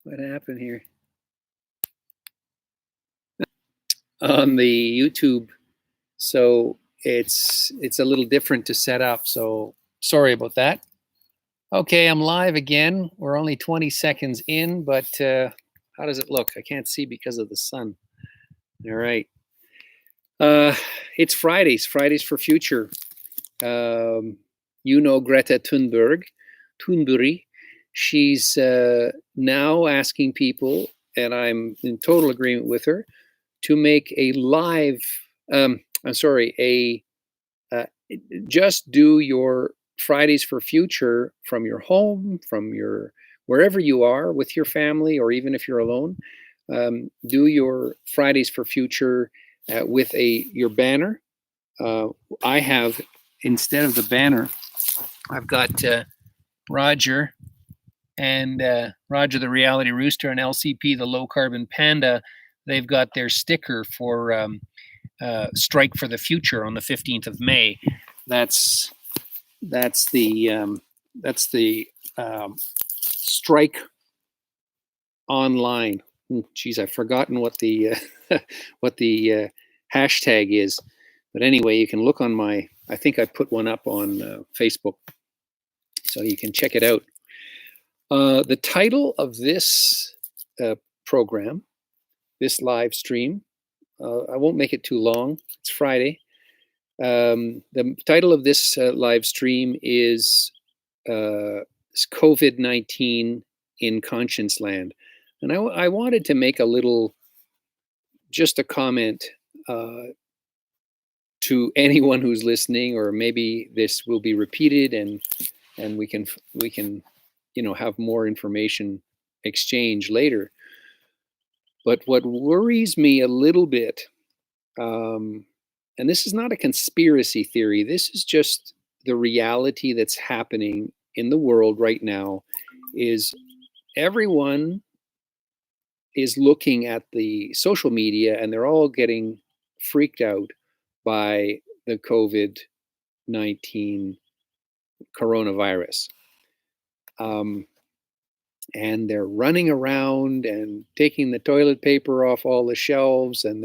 What happened here? On the YouTube, so it's a little different to set up, so sorry about that. Okay, I'm live again. We're only 20 seconds in, but how does it look? I can't see because of the sun. All right. It's Fridays for Future. You know Greta Thunberg. She's now asking people, and I'm in total agreement with her, to make a live, just do your Fridays for Future from your home, from your wherever you are with your family, or even if you're alone. Do your Fridays for Future with your banner. I have, instead of the banner, I've got Roger and Roger the Reality Rooster and LCP the Low Carbon Panda. They've got their sticker for Strike for the Future on the 15th of May. That's the strike online. Geez, I've forgotten what the what the hashtag is, but anyway, you can look on my. I think I put one up on Facebook, so you can check it out. The title of this program, this live stream, I won't make it too long. It's Friday. The title of this live stream is COVID-19 in ConscienceLAND. And I wanted to make just a comment to anyone who's listening, or maybe this will be repeated and we can have more information exchange later. But what worries me a little bit, and this is not a conspiracy theory, this is just the reality that's happening in the world right now, is everyone is looking at the social media and they're all getting freaked out by the COVID-19 coronavirus. And they're running around and taking the toilet paper off all the shelves, and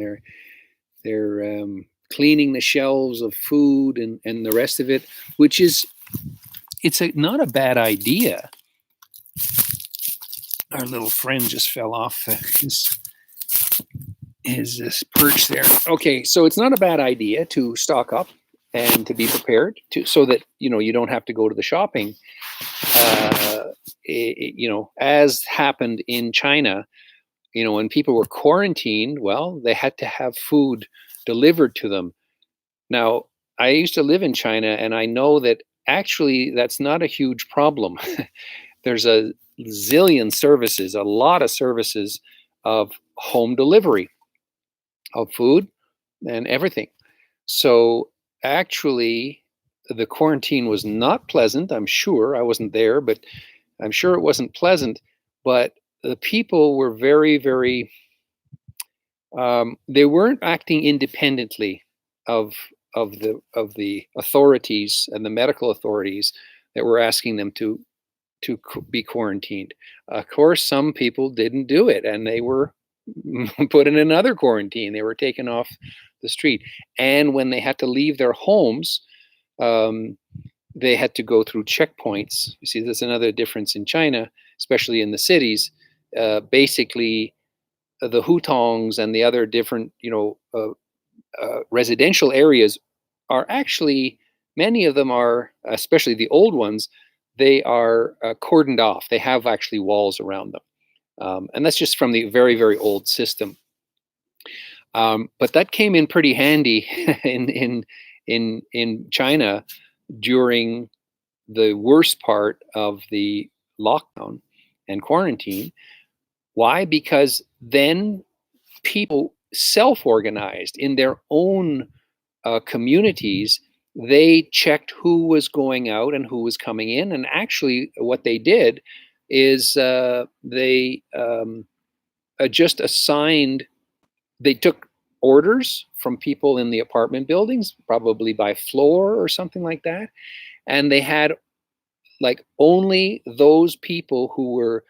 they're cleaning the shelves of food and the rest of it, which is, not a bad idea. Our little friend just fell off his perch there. Okay, so it's not a bad idea to stock up and to be prepared so that you don't have to go to the shopping. As happened in China, when people were quarantined, well, they had to have food delivered to them. Now, I used to live in China, and I know that actually that's not a huge problem. There's a zillion services, a lot of services of home delivery of food and everything. So actually, the quarantine was not pleasant. I'm sure I wasn't there, but I'm sure it wasn't pleasant. But the people were very, very. They weren't acting independently of the authorities and the medical authorities that were asking them to be quarantined. Of course, some people didn't do it, and they were put in another quarantine. They were taken off the street, and when they had to leave their homes, they had to go through checkpoints. You see, there's another difference in China, especially in the cities. Basically, the hutongs and the other different, residential areas are actually, many of them are, especially the old ones, they are cordoned off. They have actually walls around them. And that's just from the very, very old system. But that came in pretty handy in China during the worst part of the lockdown and quarantine. Why? Because then people self-organized in their own communities. They checked who was going out and who was coming in. And actually what they did is they just assigned, they took orders from people in the apartment buildings, probably by floor or something like that. And they had like only those people who were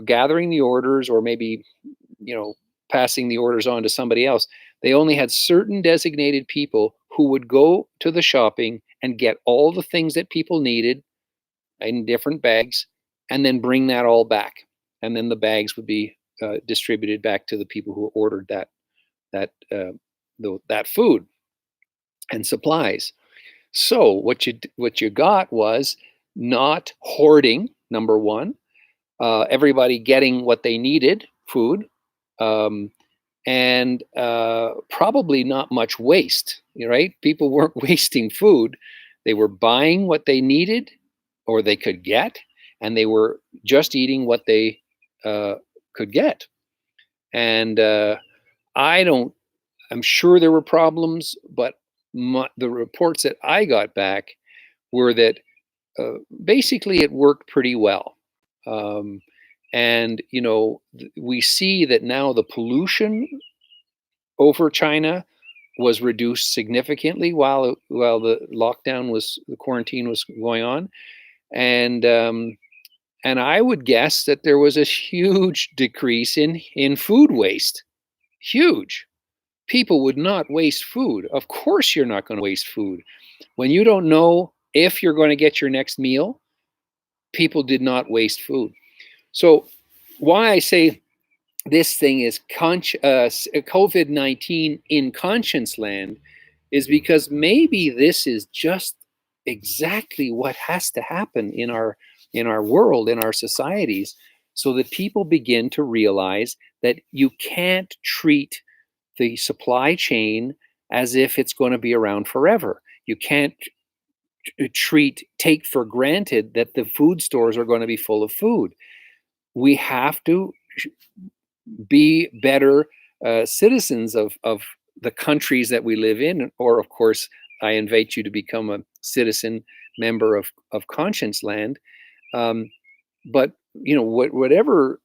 gathering the orders, or maybe, you know, passing the orders on to somebody else. They only had certain designated people who would go to the shopping and get all the things that people needed in different bags, and then bring that all back. And then the bags would be distributed back to the people who ordered that that food and supplies. So what you got was not hoarding. Number one, everybody getting what they needed, food, um, and probably not much waste. Right? People weren't wasting food; they were buying what they needed or they could get, and they were just eating what they uh, could get. And I don't. I'm sure there were problems, but the reports that I got back were that basically it worked pretty well. Um, and we see that now the pollution over China was reduced significantly while the quarantine was going on, and and I would guess that there was a huge decrease in food waste. Huge. People would not waste food. Of course, you're not going to waste food when you don't know if you're going to get your next meal. People did not waste food. So, why I say this thing is COVID-19 in conscience land is because maybe this is just exactly what has to happen in our world, in our societies, so that people begin to realize that you can't treat the supply chain as if it's going to be around forever. You can't take for granted that the food stores are going to be full of food. We have to be better citizens of the countries that we live in. Or, of course, I invite you to become a citizen member of Conscience Land. But whatever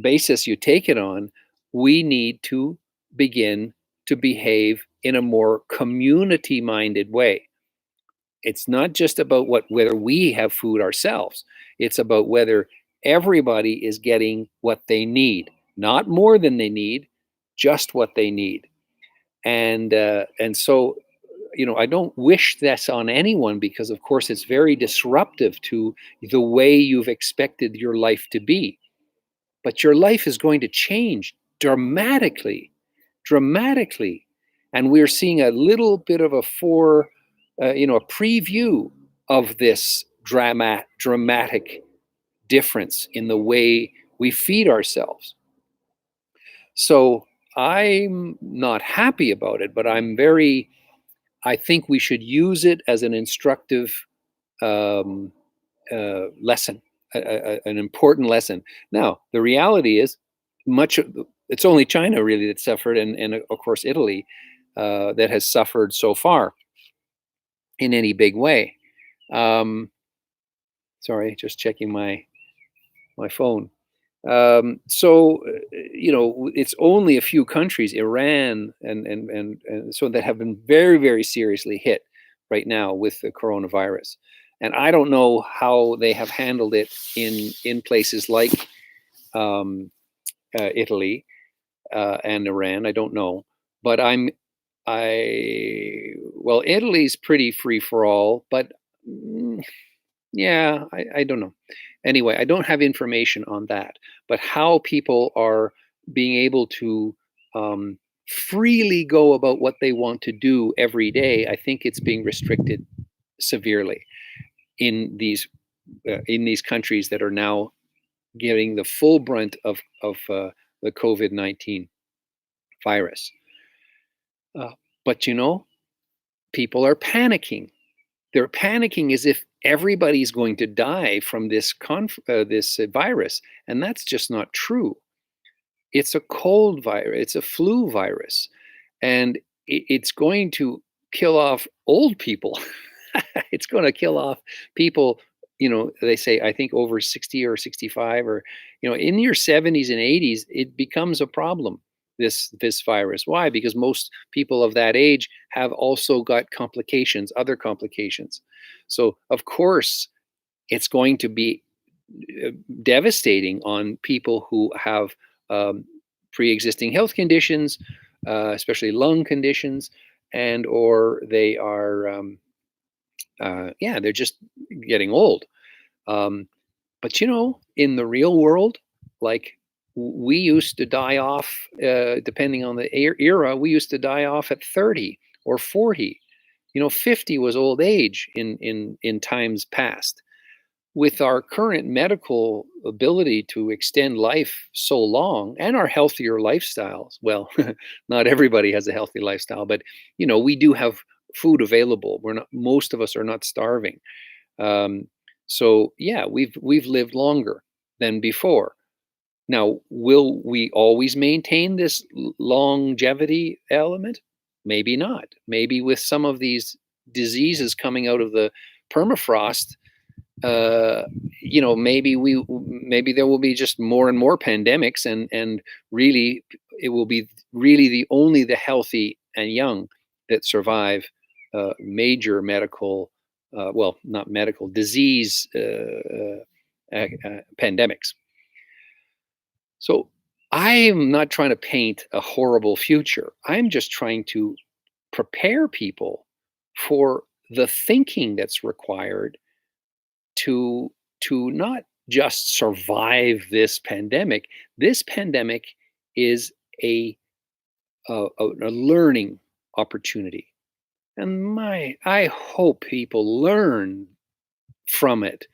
basis you take it on, we need to begin to behave in a more community-minded way. It's not just about whether we have food ourselves. It's about whether everybody is getting what they need, not more than they need, just what they need. And so, I don't wish this on anyone, because of course it's very disruptive to the way you've expected your life to be. But your life is going to change dramatically, dramatically. And we're seeing a little bit of a a preview of this dramatic difference in the way we feed ourselves. So I'm not happy about it, but I think we should use it as an instructive um, lesson, an important lesson. Now, the reality is, it's only China really that suffered, and of course Italy that has suffered so far in any big way. Sorry, just checking my phone. So it's only a few countries, Iran and so, that have been very, very seriously hit right now with the coronavirus. And I don't know how they have handled it in places like Italy and Iran. I don't know, but well, Italy's pretty free for all, but yeah, I don't know. Anyway, I don't have information on that, but how people are being able to freely go about what they want to do every day, I think it's being restricted severely in these countries that are now getting the full brunt of the COVID-19 virus. But people are panicking. They're panicking as if everybody's going to die from this virus, and that's just not true. It's a cold virus. It's a flu virus, and it's going to kill off old people. It's going to kill off people. They say, I think, over 60 or 65, or in your 70s and 80s, it becomes a problem. This virus. Why? Because most people of that age have also got complications, other complications. So of course it's going to be uh, devastating on people who have um, pre-existing health conditions, especially lung conditions, and or they are yeah, they're just getting old. Um, but in the real world, like we used to die off, depending on the era, we used to die off at 30 or 40. 50 was old age in times past. With our current medical ability to extend life so long and our healthier lifestyles, well, not everybody has a healthy lifestyle, but we do have food available. We're not, most of us are not starving. Um, so yeah, we've lived longer than before. Now, will we always maintain this longevity element? Maybe not. Maybe with some of these diseases coming out of the permafrost, uh, maybe there will be just more and more pandemics, and really it will be really the healthy and young that survive major medical, well, not medical disease, pandemics. So I am not trying to paint a horrible future. I'm just trying to prepare people for the thinking that's required to not just survive this pandemic. This pandemic is a learning opportunity, and I hope people learn from it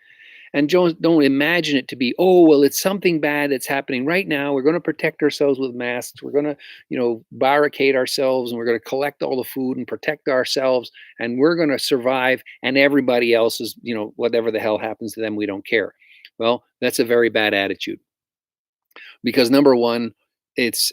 and don't imagine it to be, oh well, it's something bad that's happening right now. We're going to protect ourselves with masks. We're going to barricade ourselves, and we're going to collect all the food and protect ourselves, and we're going to survive, and everybody else is, whatever the hell happens to them, we don't care. Well, that's a very bad attitude, because number one, it's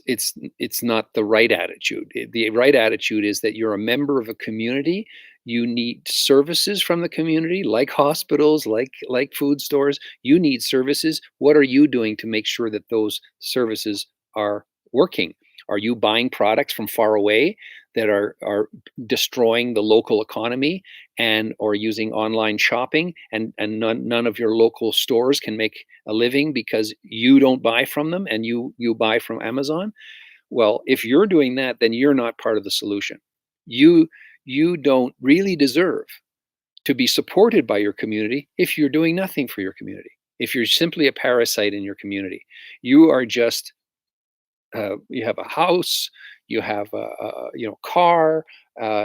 not the right attitude. The right attitude is that you're a member of a community. You need services from the community, like hospitals, like food stores. You need services. What are you doing to make sure that those services are working? Are you buying products from far away that are destroying the local economy, and or using online shopping, and none of your local stores can make a living because you don't buy from them, and you buy from Amazon? Well, if you're doing that, then you're not part of the solution. You don't really deserve to be supported by your community if you're doing nothing for your community. If you're simply a parasite in your community, you are just, you have a house, you have a car,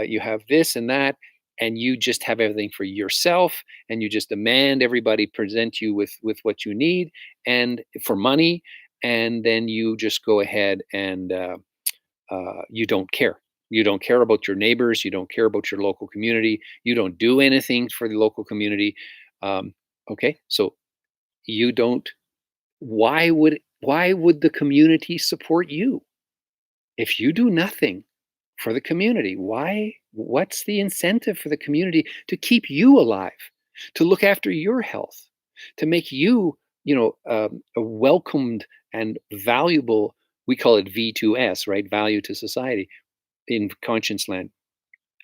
you have this and that, and you just have everything for yourself, and you just demand everybody present you with what you need and for money, and then you just go ahead and you don't care. You don't care about your neighbors. You don't care about your local community. You don't do anything for the local community. Okay, so you don't. Why would the community support you if you do nothing for the community? What's the incentive for the community to keep you alive, to look after your health, to make you, a welcomed and valuable? We call it V2S, right? Value to society in conscience land.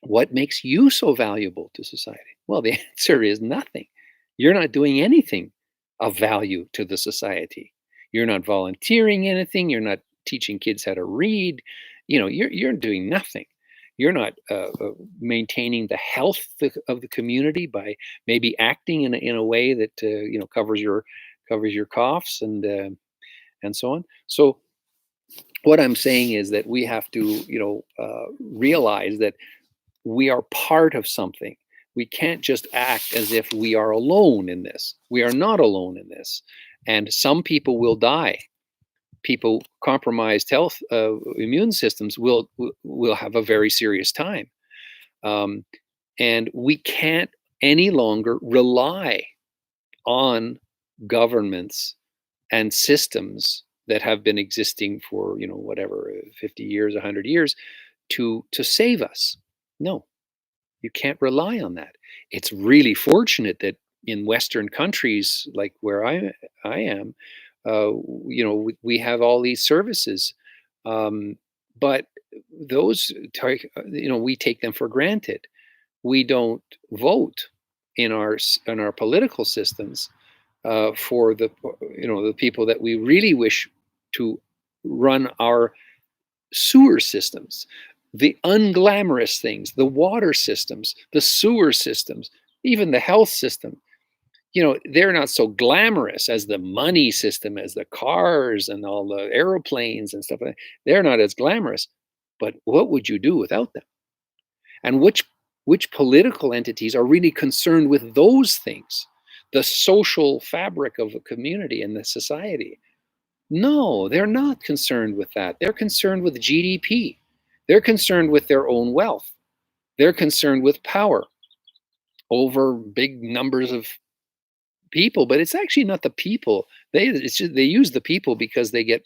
What makes you so valuable to society? Well, the answer is nothing. You're not doing anything of value to the society. You're not volunteering anything. You're not teaching kids how to read. You're doing nothing. You're not maintaining the health of the community by maybe acting in a way that covers your coughs and so on. So what I'm saying is that we have to realize that we are part of something. We can't just act as if we are alone in this. We are not alone in this. And some people will die. People compromised health, immune systems will have a very serious time. Um, and we can't any longer rely on governments and systems that have been existing for whatever, 50 years, 100 years, to save us. No, you can't rely on that. It's really fortunate that in Western countries like where I am, we have all these services, um, but we take them for granted. We don't vote in our political systems for the people that we really wish to run our sewer systems, the unglamorous things, the water systems, the sewer systems, even the health system. They're not so glamorous as the money system, as the cars and all the aeroplanes and stuff like that. They're not as glamorous. But what would you do without them? And which political entities are really concerned with those things, the social fabric of a community and the society? No, they're not concerned with that. They're concerned with GDP. They're concerned with their own wealth. They're concerned with power over big numbers of people. But it's actually not the people. They use the people because they get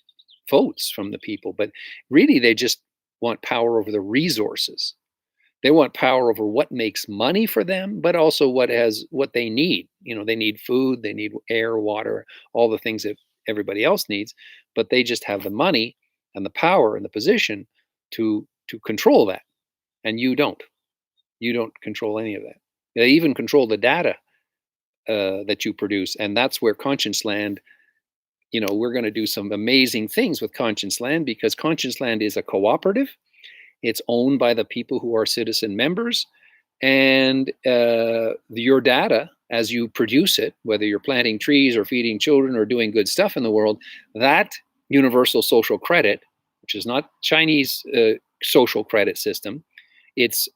votes from the people. But really, they just want power over the resources. They want power over what makes money for them, but also what they need. They need food, they need air, water, all the things that everybody else needs, but they just have the money and the power and the position to control that. And you don't. You don't control any of that. They even control the data that you produce, and that's where ConscienceLAND. We're going to do some amazing things with ConscienceLAND, because ConscienceLAND is a cooperative. It's owned by the people who are citizen members, and your data, as you produce it, whether you're planting trees or feeding children or doing good stuff in the world, that universal social credit, which is not Chinese social credit system, it's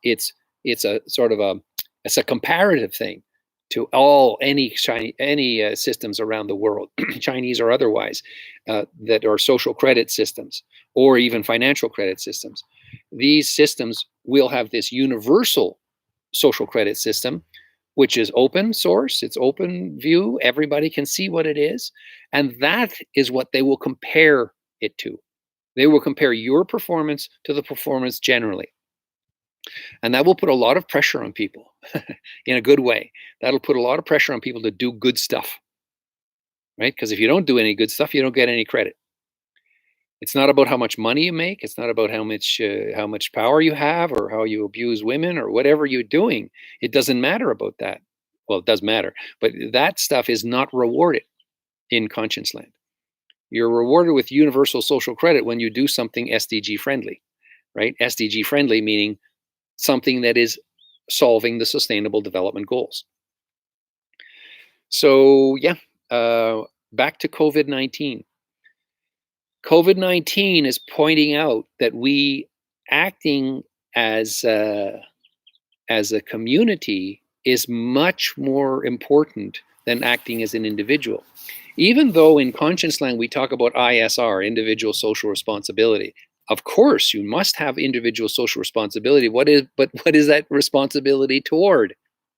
a sort of it's a comparative thing to any systems around the world, Chinese or otherwise, that are social credit systems or even financial credit systems. These systems will have this universal social credit system, which is open source, it's open view, everybody can see what it is, and that is what they will compare it to. They will compare your performance to the performance generally. And that will put a lot of pressure on people in a good way. That'll put a lot of pressure on people to do good stuff, right? Because if you don't do any good stuff, you don't get any credit. It's not about how much money you make. It's not about how much power you have or how you abuse women or whatever you're doing. It doesn't matter about that. Well, it does matter, but that stuff is not rewarded in ConscienceLAND. You're rewarded with universal social credit when you do something SDG friendly, right? SDG friendly meaning something that is solving the sustainable development goals. So yeah, back to COVID-19. COVID-19 is pointing out that we acting as a community is much more important than acting as an individual. Even though in ConscienceLAND we talk about ISR, individual social responsibility. Of course, you must have individual social responsibility. What is that responsibility toward?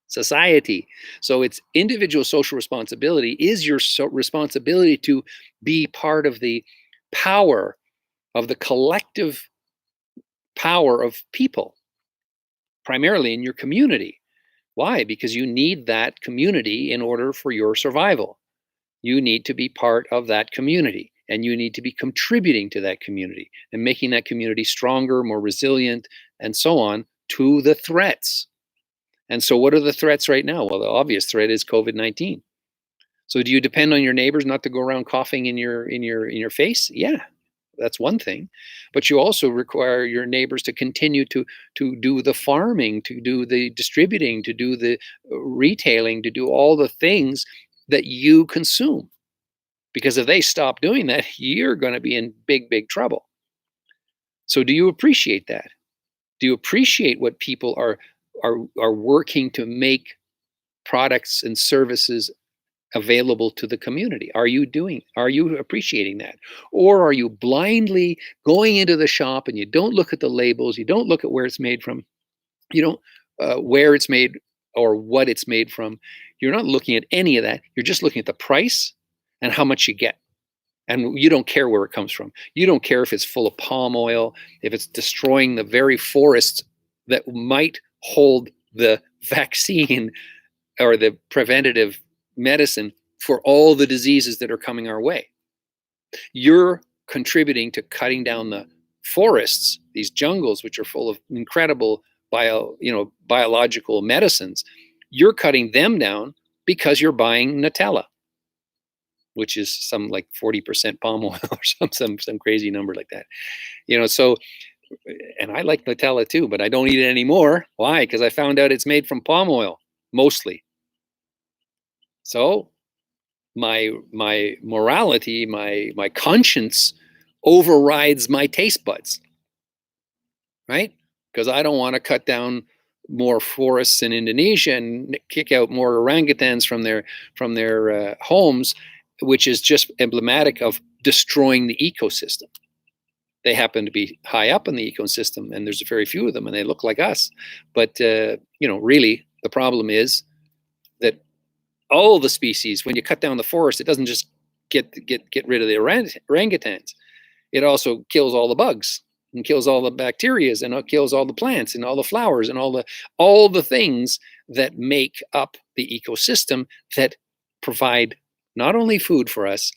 Society. So it's individual social responsibility is your responsibility to be part of the power of the collective power of people, primarily in your community. Why? Because you need that community in order for your survival. You need to be part of that community, and you need to be contributing to that community and making that community stronger, more resilient, and so on to the threats. And so what are the threats right now? Well, the obvious threat is COVID-19. So do you depend on your neighbors not to go around coughing in your face? Yeah, that's one thing. But you also require your neighbors to continue to do the farming, to do the distributing, to do the retailing, to do all the things that you consume. Because if they stop doing that, you're going to be in big, big trouble. So do you appreciate that? Do you appreciate what people are working to make products and services available to the community? Are you appreciating that? Or are you blindly going into the shop and you don't look at the labels, you don't look at where it's made from, you don't where it's made or what it's made from. You're not looking at any of that. You're just looking at the price and how much you get. And you don't care where it comes from. You don't care if it's full of palm oil, if it's destroying the very forests that might hold the vaccine or the preventative medicine for all the diseases that are coming our way. You're contributing to cutting down the forests, these jungles, which are full of incredible biological medicines. You're cutting them down because you're buying Nutella. which is some like 40% palm oil or some crazy number like that. So and I like Nutella too, but I don't eat it anymore. Why? Because I found out it's made from palm oil mostly. So my morality, my conscience overrides my taste buds, right? Because I don't want to cut down more forests in Indonesia and kick out more orangutans from their homes, which is just emblematic of destroying the ecosystem. They happen to be high up in the ecosystem, and there's very few of them, and they look like us. But really, the problem is that all the species, when you cut down the forest, it doesn't just get rid of the orangutans. It also kills all the bugs and kills all the bacterias and it kills all the plants and all the flowers and all the things that make up the ecosystem that provide not only food for us,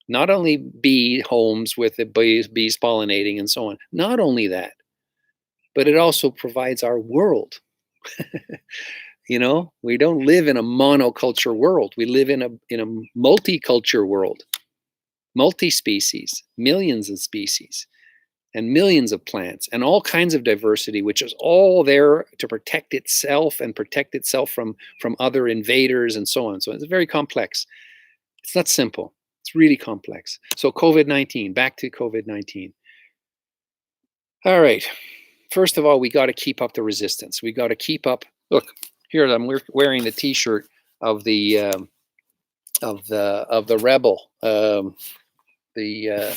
not only bee homes with the bees pollinating and so on, not only that, but it also provides our world. We don't live in a monoculture world. We live in a multicultural world, multi-species, millions of species, and millions of plants, and all kinds of diversity, which is all there to protect itself and protect itself from other invaders and so on. So it's very complex. It's not simple. It's really complex. So COVID-19, back to COVID-19. All right. First of all, we got to keep up the resistance. We got to keep up. Look, here I'm wearing the T-shirt of the rebel, the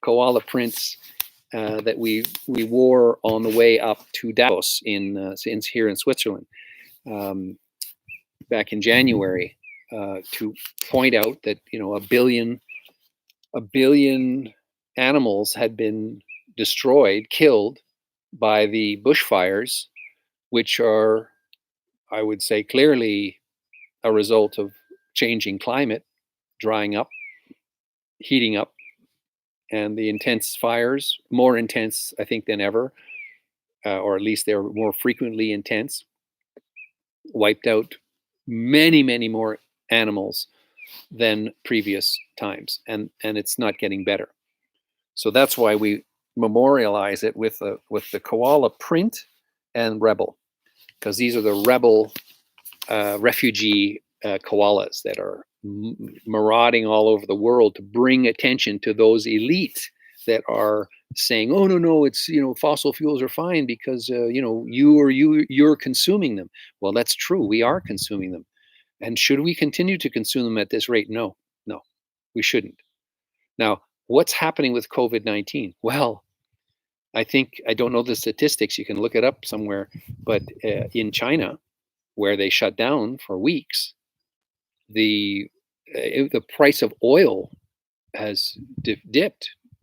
koala prints that we wore on the way up to Davos here in Switzerland back in January to point out that a billion animals had been destroyed, killed by the bushfires, which are, I would say, clearly a result of changing climate, drying up, heating up, and the intense fires, more intense, I think, than ever, or at least they're more frequently intense, wiped out many, many more animals than previous times, and it's not getting better. So that's why we memorialize it with the koala print and rebel, because these are the rebel refugee koalas that are marauding all over the world to bring attention to those elite that are saying, oh no, it's fossil fuels are fine because you're consuming them. Well, that's true, we are consuming them. And should we continue to consume them at this rate? No, we shouldn't. Now, what's happening with COVID-19? Well, I don't know the statistics, you can look it up somewhere, but in China, where they shut down for weeks, the price of oil has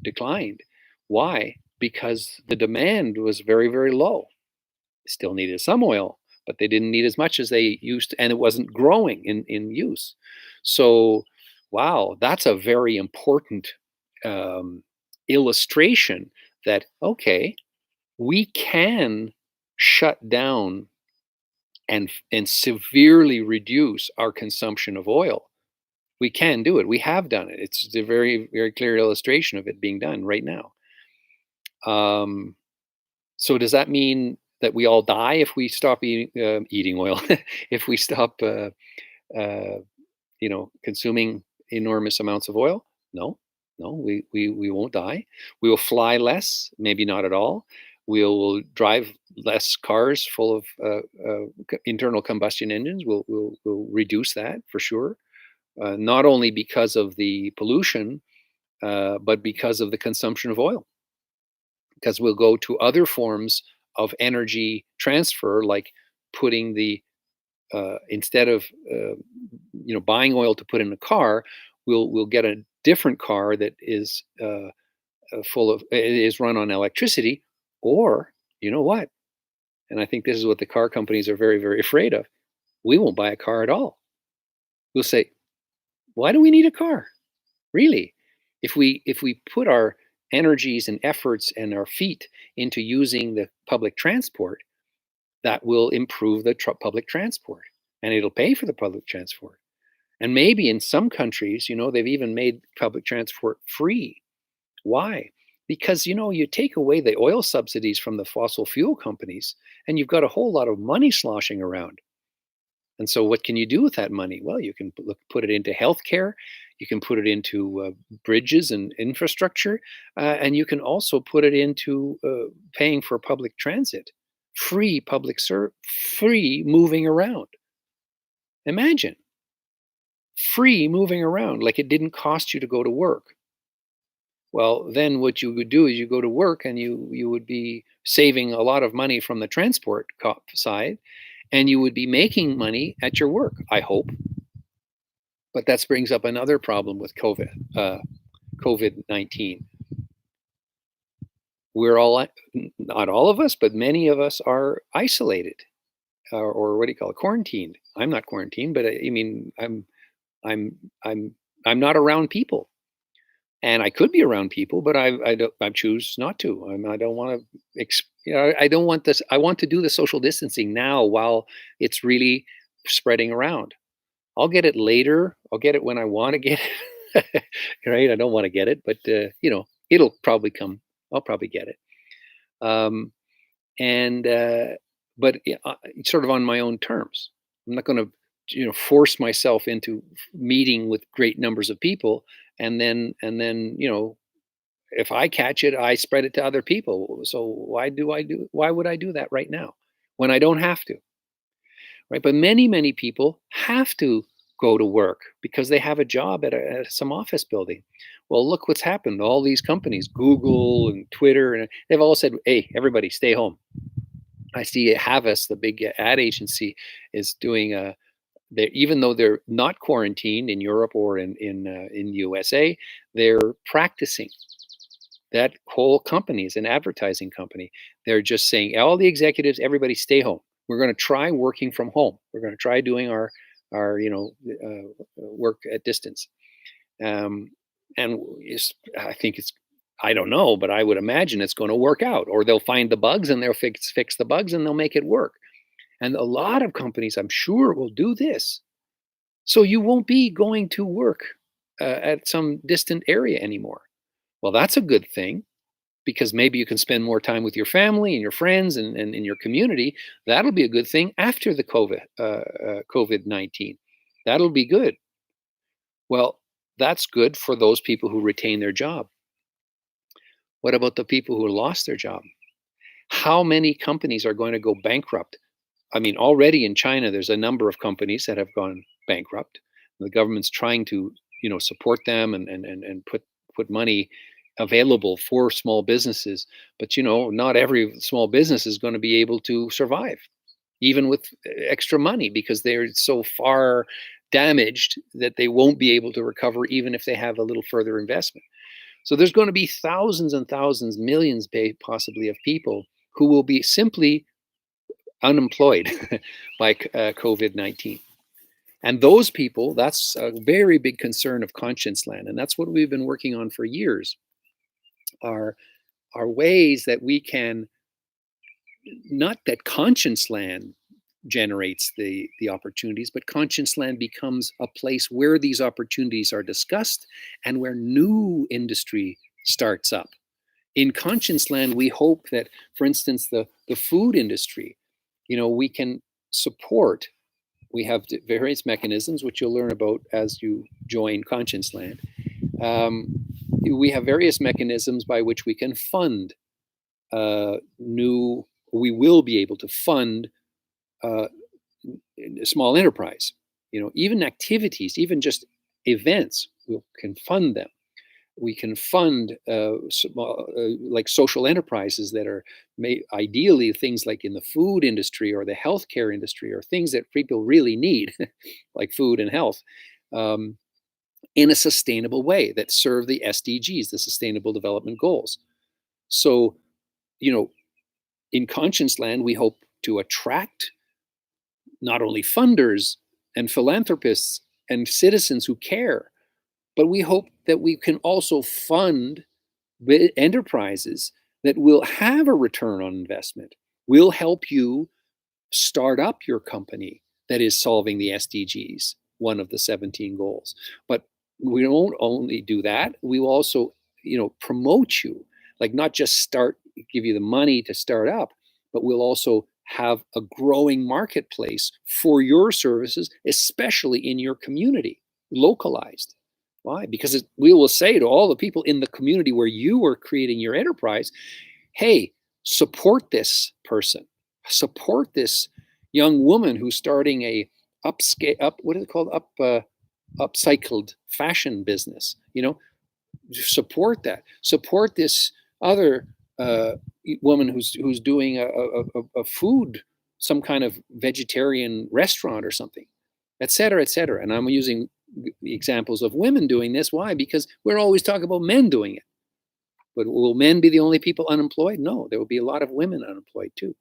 declined. Why? Because the demand was very, very low. Still needed some oil, but they didn't need as much as they used, and it wasn't growing in use. So, wow, that's a very important illustration that, okay, we can shut down and severely reduce our consumption of oil. We can do it. We have done it. It's a very, very clear illustration of it being done right now. So does that mean that we all die if we stop eating oil? If we stop, consuming enormous amounts of oil? No, we won't die. We will fly less, maybe not at all. We'll drive less cars full of internal combustion engines. We'll reduce that for sure. Not only because of the pollution, but because of the consumption of oil. Because we'll go to other forms of energy transfer, like putting instead of buying oil to put in a car, we'll get a different car that is is run on electricity. Or, you know what? And I think this is what the car companies are very, very afraid of. We won't buy a car at all. We'll say, why do we need a car? Really? If we put our energies and efforts and our feet into using the public transport, that will improve the public transport, and it'll pay for the public transport. And maybe in some countries, they've even made public transport free. Why? Because, you take away the oil subsidies from the fossil fuel companies and you've got a whole lot of money sloshing around. And so, what can you do with that money? Well, you can put it into healthcare, you can put it into bridges and infrastructure, and you can also put it into paying for public transit, free moving around. Imagine free moving around, like it didn't cost you to go to work. Well, then what you would do is you go to work and you would be saving a lot of money from the transport side, and you would be making money at your work, I hope. But that brings up another problem with COVID-19. We're all, not all of us, but many of us are isolated, or what do you call it, quarantined. I'm not quarantined, but I mean, I'm I'm I'm not around people, and I could be around people, but I choose not to. I don't want to. I don't want this. I want to do the social distancing now while it's really spreading around. I'll get it later. I'll get it when I want to get it. Right? I don't want to get it, but it'll probably come. I'll probably get it. Um, and but sort of on my own terms. I'm not going to force myself into meeting with great numbers of people, and then if I catch it, I spread it to other people. So why would I do that right now when I don't have to? Right? But many people have to go to work because they have a job at some office building. Well, look what's happened. All these companies, Google and Twitter, and they've all said, "Hey, everybody, stay home." I see Havas, the big ad agency, is doing a. Even though they're not quarantined in Europe or in USA, they're practicing. That whole company is an advertising company. They're just saying, all the executives, everybody stay home. We're going to try working from home. We're going to try doing our work at distance. Um, and I think I don't know, but I would imagine it's going to work out. Or they'll find the bugs and they'll fix the bugs and they'll make it work. And a lot of companies, I'm sure, will do this. So you won't be going to work at some distant area anymore. Well, that's a good thing because maybe you can spend more time with your family and your friends and in your community. That'll be a good thing after the COVID-19. That'll be good. Well, that's good for those people who retain their job. What about the people who lost their job? How many companies are going to go bankrupt? I mean, already in China, there's a number of companies that have gone bankrupt. The government's trying to, support them and put money available for small businesses. But not every small business is going to be able to survive, even with extra money, because they're so far damaged that they won't be able to recover, even if they have a little further investment. So there's going to be thousands and thousands, millions, possibly, of people who will be simply unemployed by COVID-19. And those people, that's a very big concern of ConscienceLAND. And that's what we've been working on for years, are ways that we can, not that ConscienceLAND generates the opportunities, but ConscienceLAND becomes a place where these opportunities are discussed and where new industry starts up. In ConscienceLAND, we hope that, for instance, the food industry, we can support. We have various mechanisms, which you'll learn about as you join ConscienceLAND. We have various mechanisms by which we can fund we will be able to fund small enterprise. Even activities, even just events, we can fund them. We can fund like social enterprises that are ideally things like in the food industry or the healthcare industry, or things that people really need, like food and health, in a sustainable way that serve the SDGs, the Sustainable Development Goals. So, in ConscienceLAND, we hope to attract not only funders and philanthropists and citizens who care, but we hope that we can also fund enterprises that will have a return on investment, will help you start up your company that is solving the SDGs. one of the 17 goals. But we won't only do that, we will also, promote you, like not just give you the money to start up, but we'll also have a growing marketplace for your services, especially in your community, localized. Why? Because we will say to all the people in the community where you are creating your enterprise, hey, support this person, support this young woman who's starting a what is it called, upcycled fashion business. Support that. Support this other uh, woman who's doing a food, some kind of vegetarian restaurant or something, et cetera, et cetera. And I'm using examples of women doing this. Why? Because we're always talking about men doing it. But will men be the only people unemployed? No, there will be a lot of women unemployed too.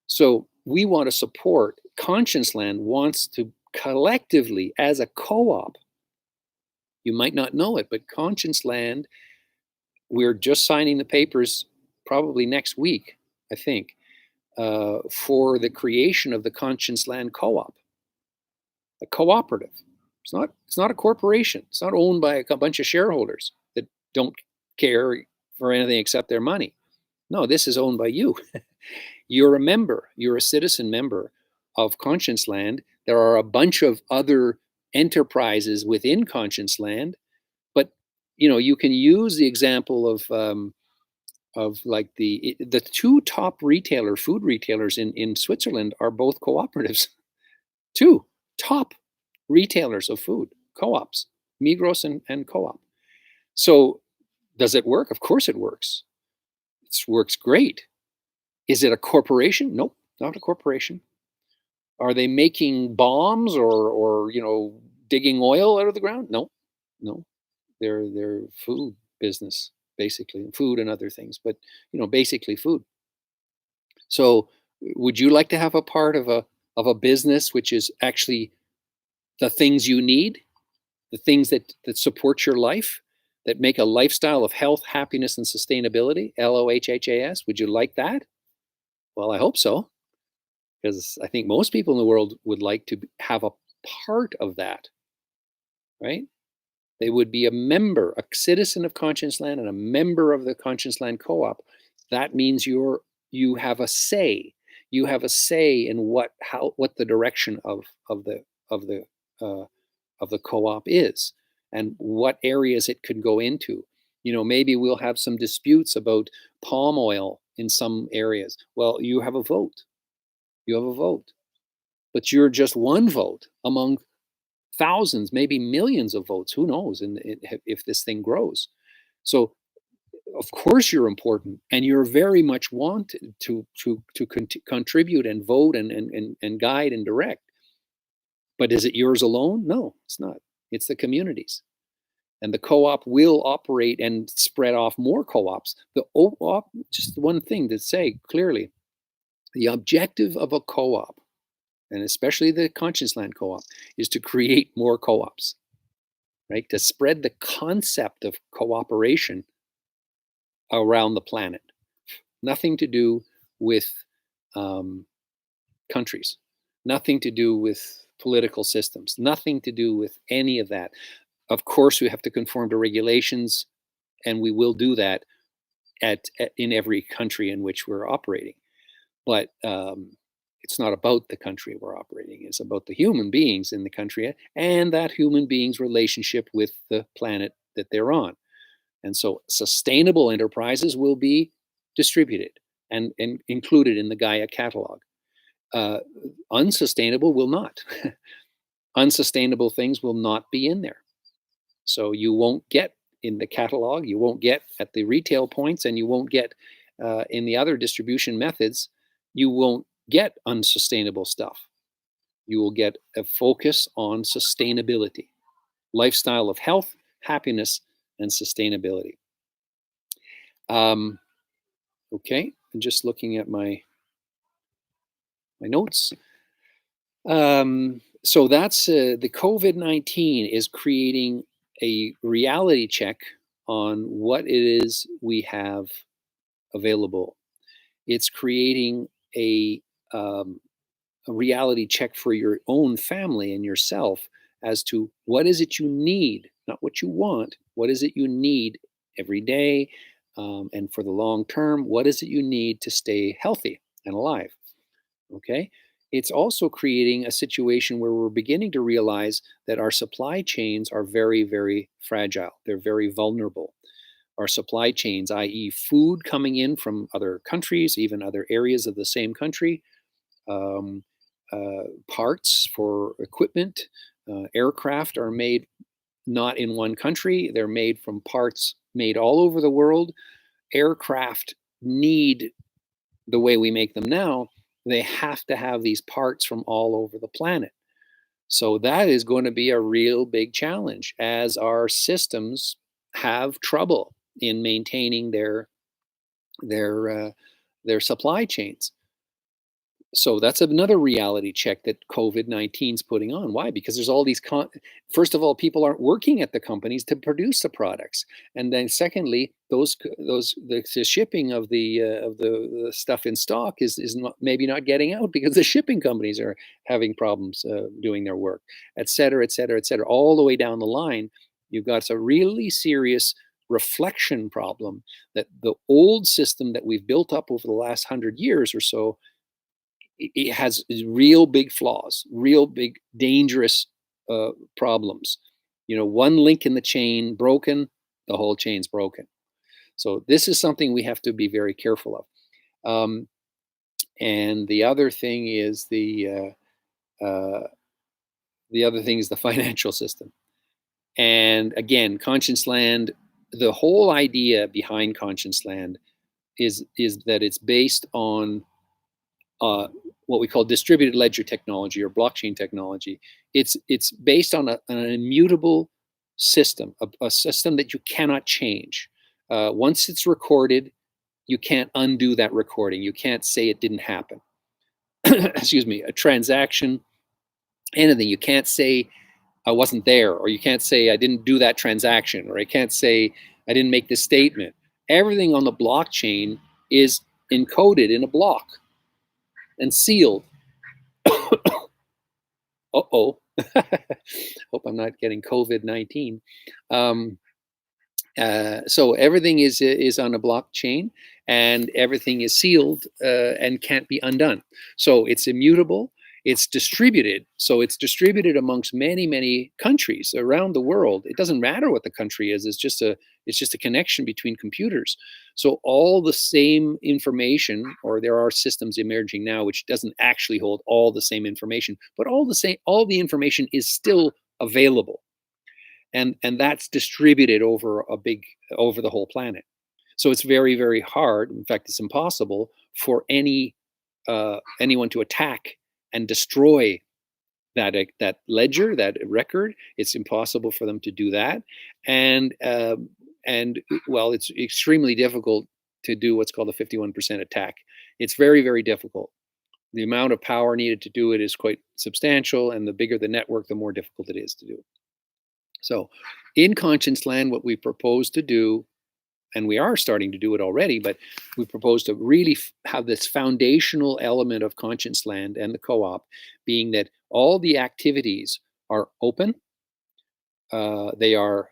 So we want to support. ConscienceLAND wants to collectively, as a co-op, you might not know it, but ConscienceLAND, we're just signing the papers probably next week, I think, for the creation of the ConscienceLAND co-op, a cooperative. It's not a corporation. It's not owned by a bunch of shareholders that don't care for anything except their money. No, this is owned by you. You're a member. You're a citizen member of ConscienceLAND. There are a bunch of other enterprises within ConscienceLAND, but you can use the example of like the two top food retailers in Switzerland are both cooperatives. Two top retailers of food, co-ops, Migros and Co-op. So does it work? Of course it works. It works great. Is it a corporation? Nope, not a corporation. Are they making bombs or digging oil out of the ground? No, no. They're food business, basically, food and other things, but basically food. So would you like to have a part of a business which is actually the things you need, the things that support your life, that make a lifestyle of health, happiness, and sustainability, LOHHAS? Would you like that? Well, I hope so, because I think most people in the world would like to have a part of that, right? They would be a member, a citizen of ConscienceLAND, and a member of the ConscienceLAND co-op. That means you have a say. You have a say in what the direction of the co-op is, and what areas it could go into. Maybe we'll have some disputes about palm oil in some areas. Well, you have a vote. You have a vote, but you're just one vote among thousands, maybe millions of votes. Who knows? If this thing grows, so of course you're important, and you're very much wanted to contribute and vote and guide and direct. But is it yours alone? No, it's not. It's the communities. And the co-op will operate and spread off more co-ops. Just one thing to say clearly, the objective of a co-op, and especially the ConscienceLAND co-op, is to create more co-ops, right? To spread the concept of cooperation around the planet. Nothing to do with countries, nothing to do with political systems, nothing to do with any of that. Of course, we have to conform to regulations, and we will do that in every country in which we're operating. But it's not about the country we're operating. It's about the human beings in the country and that human being's relationship with the planet that they're on. And so sustainable enterprises will be distributed and included in the Gaia catalog. Unsustainable will not. Unsustainable things will not be in there. So you won't get in the catalog, you won't get at the retail points, and you won't get in the other distribution methods, you won't get unsustainable stuff. You will get a focus on sustainability, lifestyle of health, happiness, and sustainability. Okay, I'm just looking at my notes. So that's the COVID-19 is creating a reality check on what it is we have available. It's creating a a reality check for your own family and yourself as to what is it you need, not what you want. What is it you need every day, and for the long term? What is it you need to stay healthy and alive? Okay. It's also creating a situation where we're beginning to realize that our supply chains are very, very fragile. They're very vulnerable. Our supply chains, i.e., food coming in from other countries, even other areas of the same country, um, parts for equipment, aircraft are made not in one country, they're made from parts made all over the world. Aircraft need, the way we make them now, they have to have these parts from all over the planet. So that is going to be a real big challenge as our systems have trouble in maintaining their their supply chains. So that's another reality check that COVID-19 is putting on. Why? Because there's all these first of all, people aren't working at the companies to produce the products, and then secondly, the shipping of the stuff in stock is not, maybe not getting out because the shipping companies are having problems doing their work, et cetera, et cetera, et cetera. All the way down the line, you've got a really serious reflection problem that the old system that we've built up over the last 100 years or so, it has real big flaws, real big dangerous problems. You know, one link in the chain broken, the whole chain's broken. So this is something we have to be very careful of. And the other thing is the financial system. And again, ConscienceLAND, the whole idea behind ConscienceLAND is that it's based on what we call distributed ledger technology or blockchain technology. It's based on an immutable system, a system that you cannot change. Once it's recorded, you can't undo that recording. You can't say it didn't happen. Excuse me, a transaction, anything. You can't say I wasn't there, or you can't say I didn't do that transaction, or I can't say I didn't make this statement. Everything on the blockchain is encoded in a block and sealed. Uh-oh. Hope I'm not getting COVID-19. Um, so everything is on a blockchain, and everything is sealed and can't be undone. So it's immutable. It's distributed. So it's distributed amongst many, many countries around the world. It doesn't matter what the country is. It's just a connection between computers. So all the same information, or there are systems emerging now which doesn't actually hold all the same information, but all the information is still available, and that's distributed over the whole planet. So it's very, very hard, in fact it's impossible, for anyone to attack and destroy that ledger, that record. It's impossible for them to do that. And well, it's extremely difficult to do what's called a 51% attack. It's very, very difficult. The amount of power needed to do it is quite substantial, and the bigger the network, the more difficult it is to do. So in ConscienceLAND, what we propose to do, and we are starting to do it already, but we propose to really have this foundational element of ConscienceLAND and the co-op being that all the activities are open, they are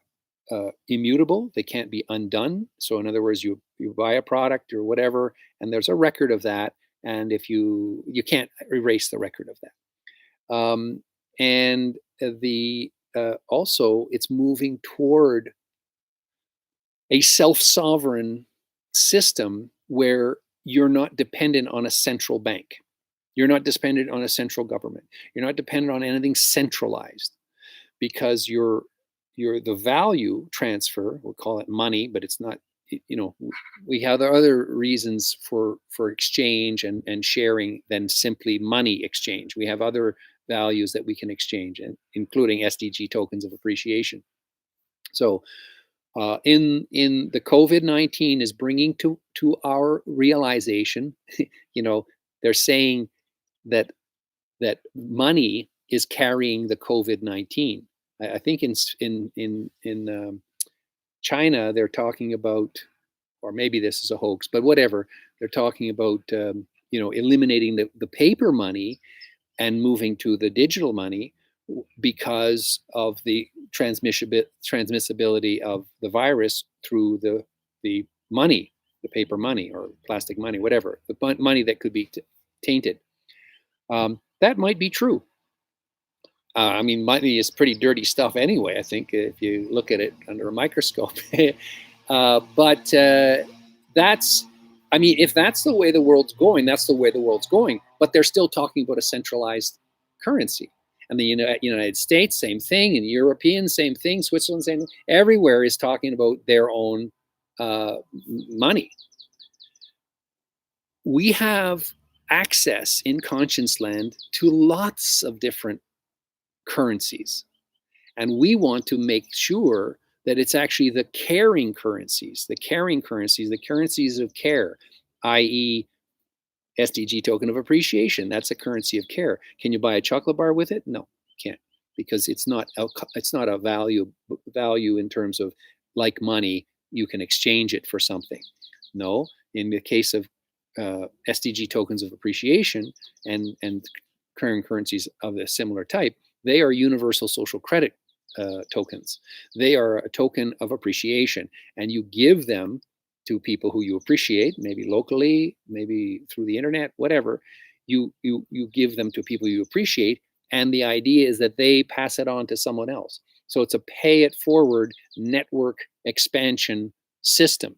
immutable, they can't be undone. So in other words, you buy a product or whatever, and there's a record of that, and if you can't erase the record of that. And the also, it's moving toward a self-sovereign system where you're not dependent on a central bank. You're not dependent on a central government. You're not dependent on anything centralized, because the value transfer, we'll call it money, but it's not, we have other reasons for exchange and sharing than simply money exchange. We have other values that we can exchange, and including SDG tokens of appreciation. So in the COVID-19 is bringing to our realization, they're saying that money is carrying the COVID-19. I think in China they're talking about, or maybe this is a hoax, but whatever, they're talking about eliminating the paper money, and moving to the digital money because of the transmissibility of the virus through the money, the paper money or plastic money, whatever, the money that could be tainted. That might be true. I mean, money is pretty dirty stuff anyway, I think, if you look at it under a microscope. But that's, I mean, if that's the way the world's going, that's the way the world's going. But they're still talking about a centralized currency. And the United States, same thing. And Europeans, same thing. Switzerland, same thing. Everywhere is talking about their own money. We have access in ConscienceLAND to lots of different currencies. And we want to make sure that it's actually the caring currencies, the currencies of care, i.e., SDG token of appreciation. That's a currency of care. Can you buy a chocolate bar with it? No, you can't, because it's not a value in terms of, like money, you can exchange it for something. No, in the case of SDG tokens of appreciation and current currencies of a similar type, they are universal social credit tokens. They are a token of appreciation, and you give them to people who you appreciate, maybe locally, maybe through the internet, whatever. You give them to people you appreciate, and the idea is that they pass it on to someone else. So it's a pay it forward network expansion system,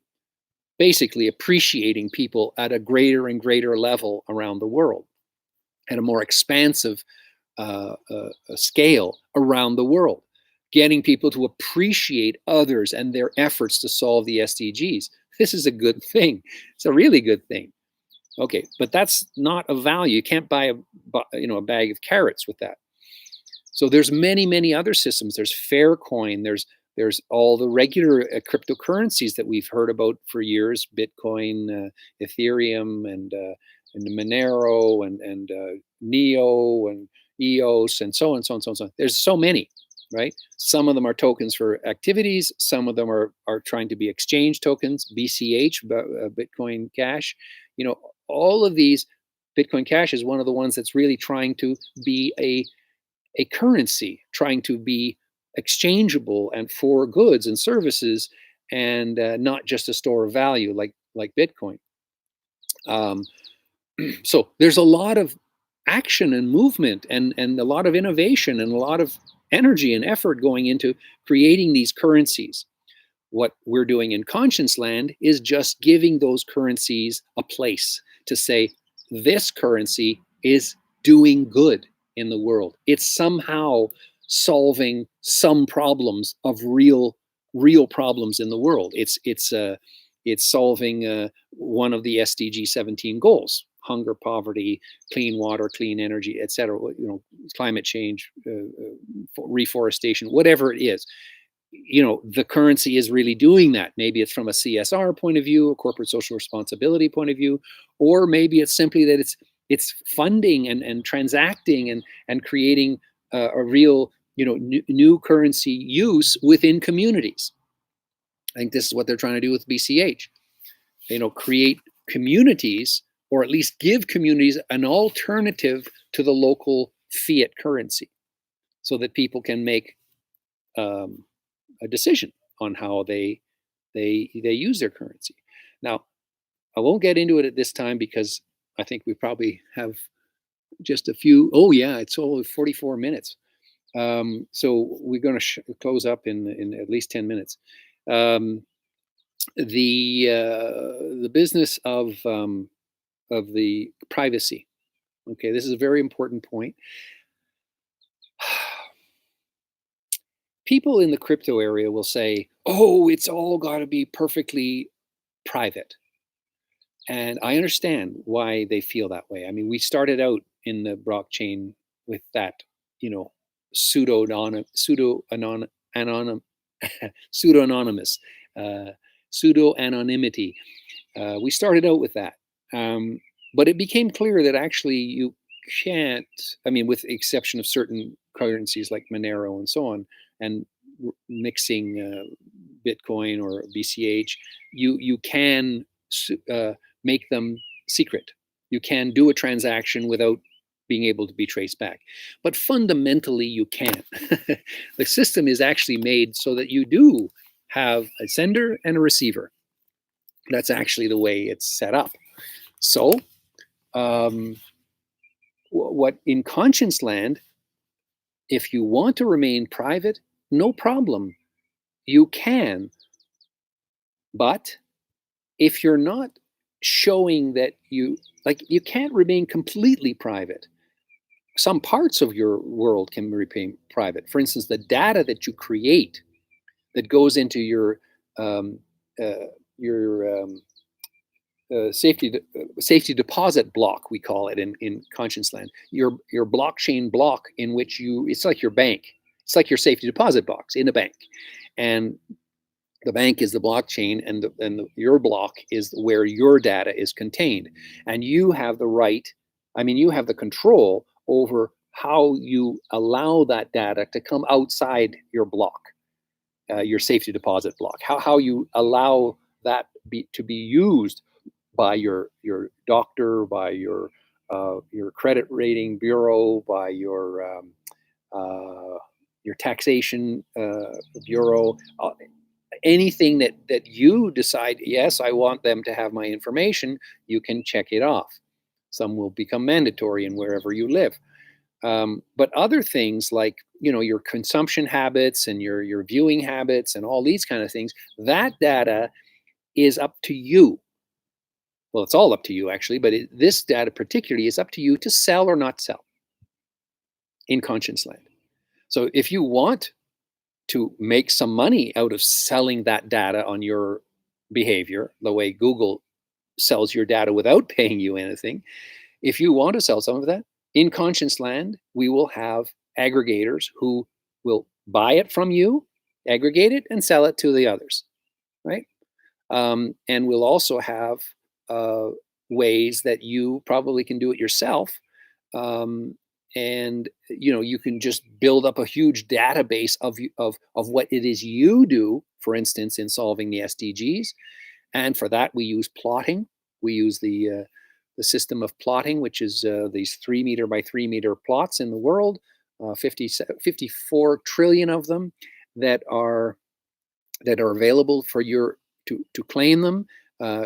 basically appreciating people at a greater and greater level around the world, at a more expansive scale around the world, getting people to appreciate others and their efforts to solve the SDGs. This is a good thing. It's a really good thing. Okay, but that's not a value. You can't buy a bag of carrots with that. So there's many other systems. There's Faircoin. There's all the regular cryptocurrencies that we've heard about for years: Bitcoin, Ethereum, and Monero, and Neo, and EOS, and so on, so on, so on, so on. There's so many, right? Some of them are tokens for activities. Some of them are trying to be exchange tokens, BCH, Bitcoin Cash. All of these. Bitcoin Cash is one of the ones that's really trying to be a currency, trying to be exchangeable and for goods and services, and not just a store of value like Bitcoin. So there's a lot of action and movement and a lot of innovation and a lot of energy and effort going into creating these currencies. What we're doing in ConscienceLAND is just giving those currencies a place to say, this currency is doing good in the world. It's somehow solving some problems of real problems in the world. It's solving one of the SDG 17 goals: hunger, poverty, clean water, clean energy, etc. Climate change, reforestation, whatever it is. The currency is really doing that. Maybe it's from a CSR point of view, a corporate social responsibility point of view, or maybe it's simply that it's funding and transacting and creating a real new currency use within communities. I think this is what they're trying to do with BCH. Create communities, or at least give communities an alternative to the local fiat currency, so that people can make a decision on how they use their currency. Now, I won't get into it at this time because I think we probably have just a few. Oh yeah, it's only 44 minutes. So we're going to close up in at least 10 minutes. The business of the privacy. Okay, this is a very important point. People in the crypto area will say, "Oh, it's all got to be perfectly private." And I understand why they feel that way. I mean, we started out in the blockchain with that, pseudo anonymity. We started out with that, but it became clear that actually you can't. I mean, with the exception of certain currencies like Monero and so on, and mixing Bitcoin or BCH, you can make them secret. You can do a transaction without being able to be traced back. But fundamentally, you can't. The system is actually made so that you do have a sender and a receiver. That's actually the way it's set up. So, um, what in conscience land, if you want to remain private, no problem. You can. But if you're not showing that you can't remain completely private. Some parts of your world can remain private. For instance, the data that you create that goes into um, uh, your safety deposit block, we call it in ConscienceLAND. Your blockchain block in which it's like your bank. It's like your safety deposit box in a bank, and the bank is the blockchain, and your block is where your data is contained, and you have the right. I mean, you have the control over how you allow that data to come outside your block, your safety deposit block. How you allow that to be used by your doctor, by your credit rating bureau, by your taxation bureau. Anything that you decide, yes, I want them to have my information, you can check it off. Some will become mandatory in wherever you live. But other things like, your consumption habits and your viewing habits and all these kind of things, that data is up to you. Well, it's all up to you actually, but this data particularly is up to you to sell or not sell in ConscienceLAND. So if you want to make some money out of selling that data on your behavior, the way Google sells your data without paying you anything, if you want to sell some of that, in ConscienceLAND, we will have aggregators who will buy it from you, aggregate it, and sell it to the others, right? And we'll also have ways that you probably can do it yourself. And you can just build up a huge database of what it is you do, for instance, in solving the SDGs. And for that, we use plotting. We use the system of plotting, which is these 3 meter by 3 meter plots in the world, 54 trillion of them that are available for to claim them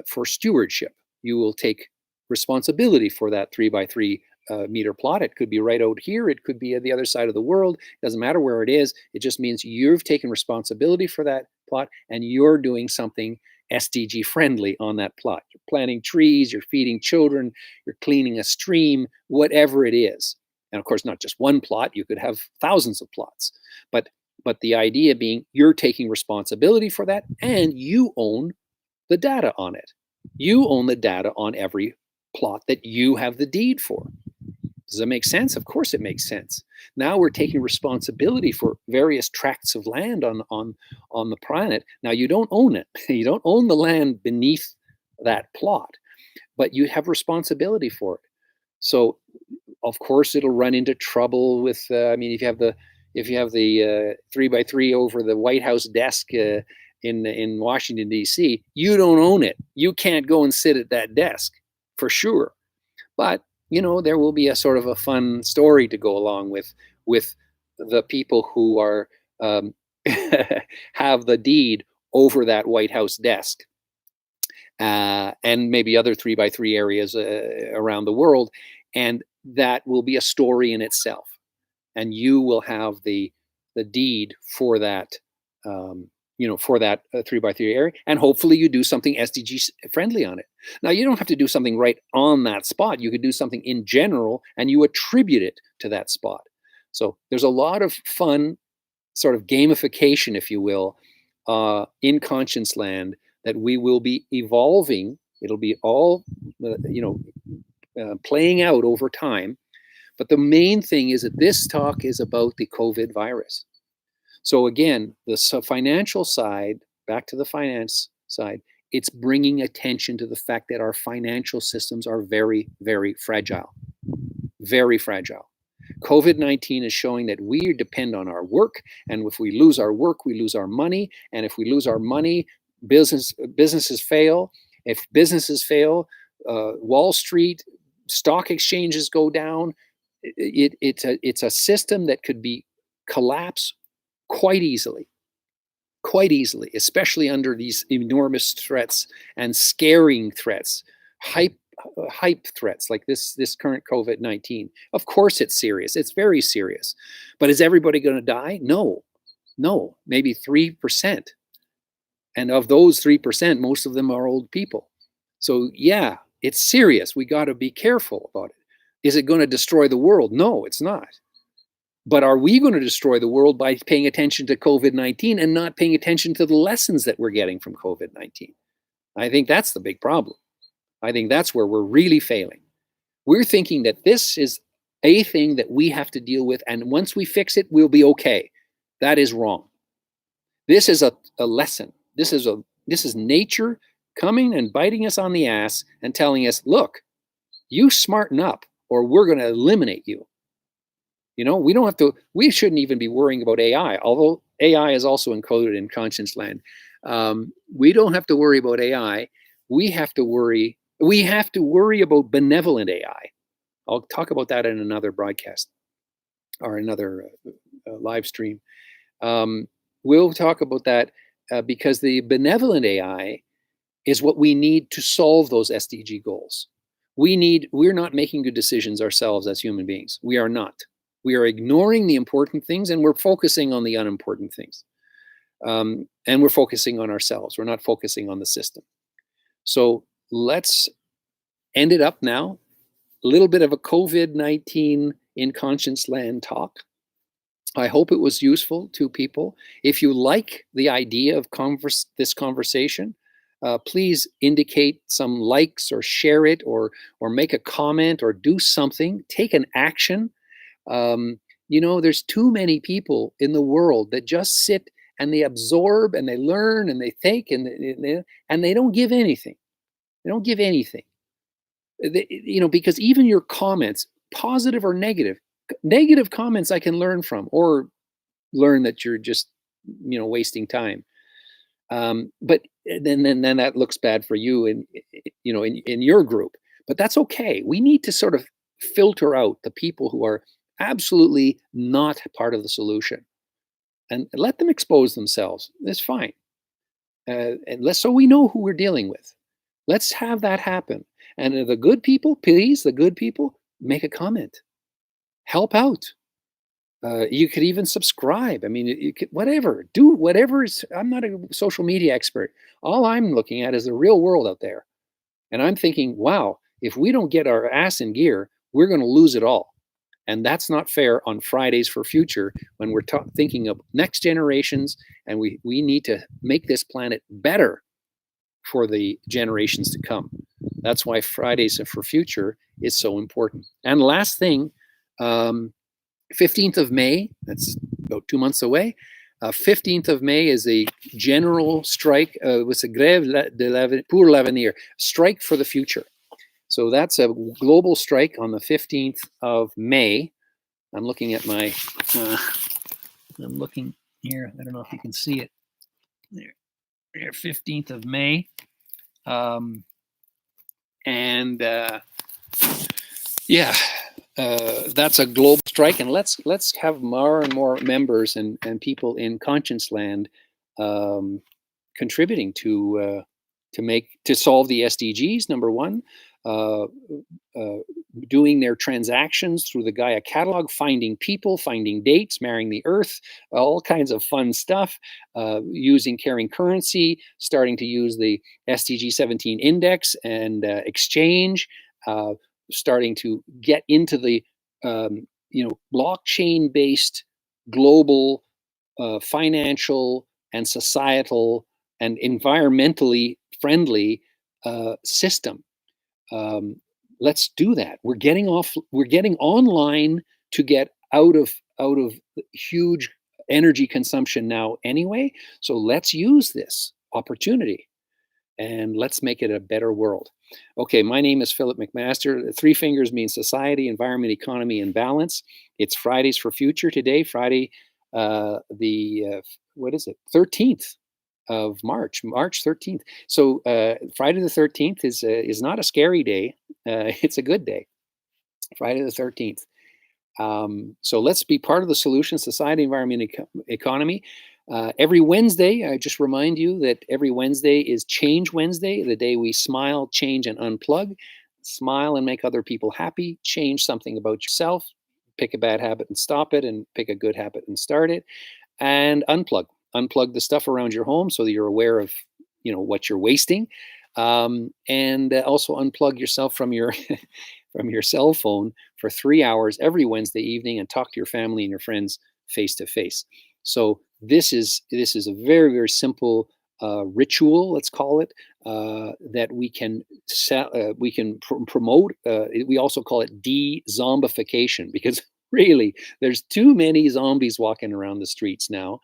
for stewardship. You will take responsibility for that 3 by 3 meter plot. It could be right out here. It could be at the other side of the world. It doesn't matter where it is. It just means you've taken responsibility for that plot and you're doing something SDG friendly on that plot. You're planting trees, you're feeding children, you're cleaning a stream, whatever it is. And of course, not just one plot. You could have thousands of plots. But the idea being you're taking responsibility for that and you own the data on it. You own the data on every plot that you have the deed for. Does that make sense? Of course it makes sense. Now we're taking responsibility for various tracts of land on the planet. Now you don't own it. You don't own the land beneath that plot, but you have responsibility for it. So of course it'll run into trouble with, if you have the 3 by 3 over the White House desk in Washington, D.C., you don't own it. You can't go and sit at that desk for sure. But there will be a sort of a fun story to go along with the people who are have the deed over that White House desk, and maybe other 3 by 3 areas around the world, and that will be a story in itself. And you will have the deed for that. For that 3 by 3 area, and hopefully you do something SDG friendly on it. Now you don't have to do something right on that spot. You could do something in general and you attribute it to that spot. So there's a lot of fun sort of gamification, if you will, in ConscienceLAND that we will be evolving. It'll be all, playing out over time. But the main thing is that this talk is about the COVID virus. So again, the financial side, back to the finance side, it's bringing attention to the fact that our financial systems are very, very fragile. Very fragile. COVID-19 is showing that we depend on our work, and if we lose our work, we lose our money, and if we lose our money, businesses fail. If businesses fail, Wall Street, stock exchanges go down, It's a system that could be collapse quite easily, quite easily, especially under these enormous threats and scaring threats, hype threats like this current COVID-19. Of course, it's serious. It's very serious. But is everybody going to die? No, no. Maybe 3%, and of those 3%, most of them are old people. So yeah, it's serious. We got to be careful about it. Is it going to destroy the world? No, it's not. But are we going to destroy the world by paying attention to COVID-19 and not paying attention to the lessons that we're getting from COVID-19? I think that's the big problem. I think that's where we're really failing. We're thinking that this is a thing that we have to deal with, and once we fix it, we'll be okay. That is wrong. This is a lesson. This is nature coming and biting us on the ass and telling us, look, you smarten up or we're going to eliminate you. We shouldn't even be worrying about AI, although AI is also encoded in ConscienceLAND. We don't have to worry about AI. We have to worry about benevolent AI. I'll talk about that in another broadcast or another live stream. We'll talk about that because the benevolent AI is what we need to solve those SDG goals. We're not making good decisions ourselves as human beings. We are not. We are ignoring the important things and we're focusing on the unimportant things. And we're focusing on ourselves. We're not focusing on the system. So let's end it up now. A little bit of a COVID-19 in ConscienceLAND talk. I hope it was useful to people. If you like the idea of this conversation, please indicate some likes or share it or make a comment or do something. Take an action. There's too many people in the world that just sit and they absorb and they learn and they think and they don't give anything. They don't give anything. Because even your comments, positive or negative comments I can learn from or learn that you're just, wasting time. But then that looks bad for you in your group, but that's okay. We need to sort of filter out the people who are absolutely not part of the solution and let them expose themselves. That's fine. So we know who we're dealing with. Let's have that happen. And the good people, please, the good people, make a comment. Help out. You could even subscribe. I mean, you could, whatever. Do whatever. I'm not a social media expert. All I'm looking at is the real world out there. And I'm thinking, wow, if we don't get our ass in gear, we're going to lose it all. And that's not fair on Fridays for Future when we're thinking of next generations and we need to make this planet better for the generations to come. That's why Fridays for Future is so important. And last thing, 15th of May, that's about 2 months away. 15th of May is a general strike. It's a grève pour l'avenir, strike for the future. So that's a global strike on the 15th of May. I'm looking at my, I'm looking here. I don't know if you can see it. There, 15th of May. That's a global strike, and let's have more and more members and people in ConscienceLAND contributing to solve the SDGs. Number one, doing their transactions through the Gaia catalog, finding people, finding dates, marrying the earth, all kinds of fun stuff, using carrying currency, starting to use the SDG 17 index and exchange, starting to get into the blockchain-based global financial and societal and environmentally friendly system. Let's do that. We're getting online to get out of huge energy consumption now anyway. So let's use this opportunity and let's make it a better world. Okay, my name is Philip McMaster. Three fingers means society, environment, economy, and balance. It's Fridays for Future today, Friday, the 13th of March 13th. So Friday the 13th is not a scary day. It's a good day. Friday the 13th. So let's be part of the solution, society, environment, economy. Every Wednesday, I just remind you that every Wednesday is Change Wednesday, the day we smile, change, and unplug. Smile and make other people happy. Change something about yourself. Pick a bad habit and stop it, and pick a good habit and start it. And unplug the stuff around your home so that you're aware of what you're wasting, and also unplug yourself from your from your cell phone for 3 hours every Wednesday evening and talk to your family and your friends face to face. So this is a very, very simple ritual, let's call it, that we can promote. We also call it de-zombification, because really there's too many zombies walking around the streets now,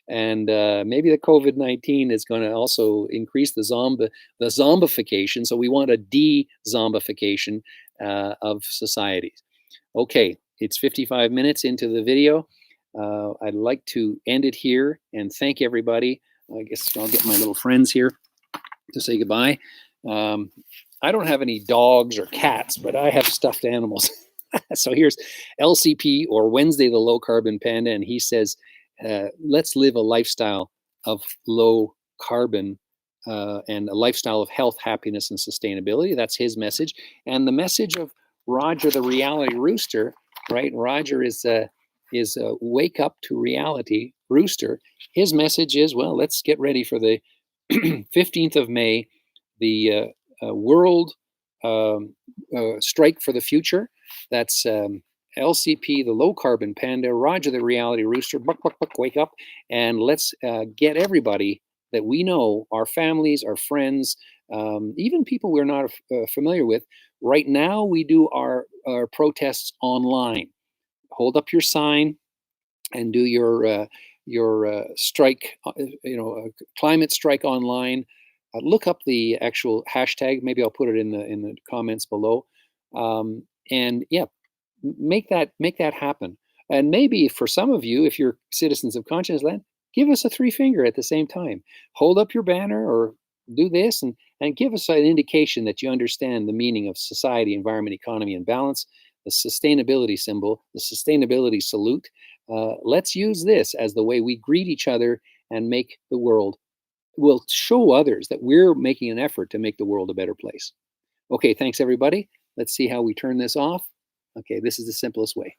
and maybe the COVID-19 is going to also increase the zombification. So we want a de-zombification of societies. Okay, it's 55 minutes into the video. I'd like to end it here and thank everybody. I guess I'll get my little friends here to say goodbye. Um, I don't have any dogs or cats, but I have stuffed animals. So here's LCP, or Wednesday the Low Carbon Panda, and he says, let's live a lifestyle of low carbon, and a lifestyle of health, happiness, and sustainability. That's his message. And the message of Roger the Reality Rooster, right? Roger is a wake up to reality rooster. His message is, well, let's get ready for the 15th of May, the World Strike for the Future. That's LCP, the Low Carbon Panda, Roger the Reality Rooster. Buck, buck, buck, wake up, and let's get everybody that we know, our families, our friends, even people we're not familiar with. Right now, we do our protests online. Hold up your sign and do your strike, climate strike online. Look up the actual hashtag. Maybe I'll put it in the comments below. And yeah, make that happen. And maybe for some of you, if you're citizens of Conscience Land, give us a three finger at the same time. Hold up your banner or do this, and give us an indication that you understand the meaning of society, environment, economy, and balance, the sustainability symbol, the sustainability salute. Let's use this as the way we greet each other and make the world, will show others that we're making an effort to make the world a better place. Okay, thanks everybody. Let's see how we turn this off. Okay, this is the simplest way.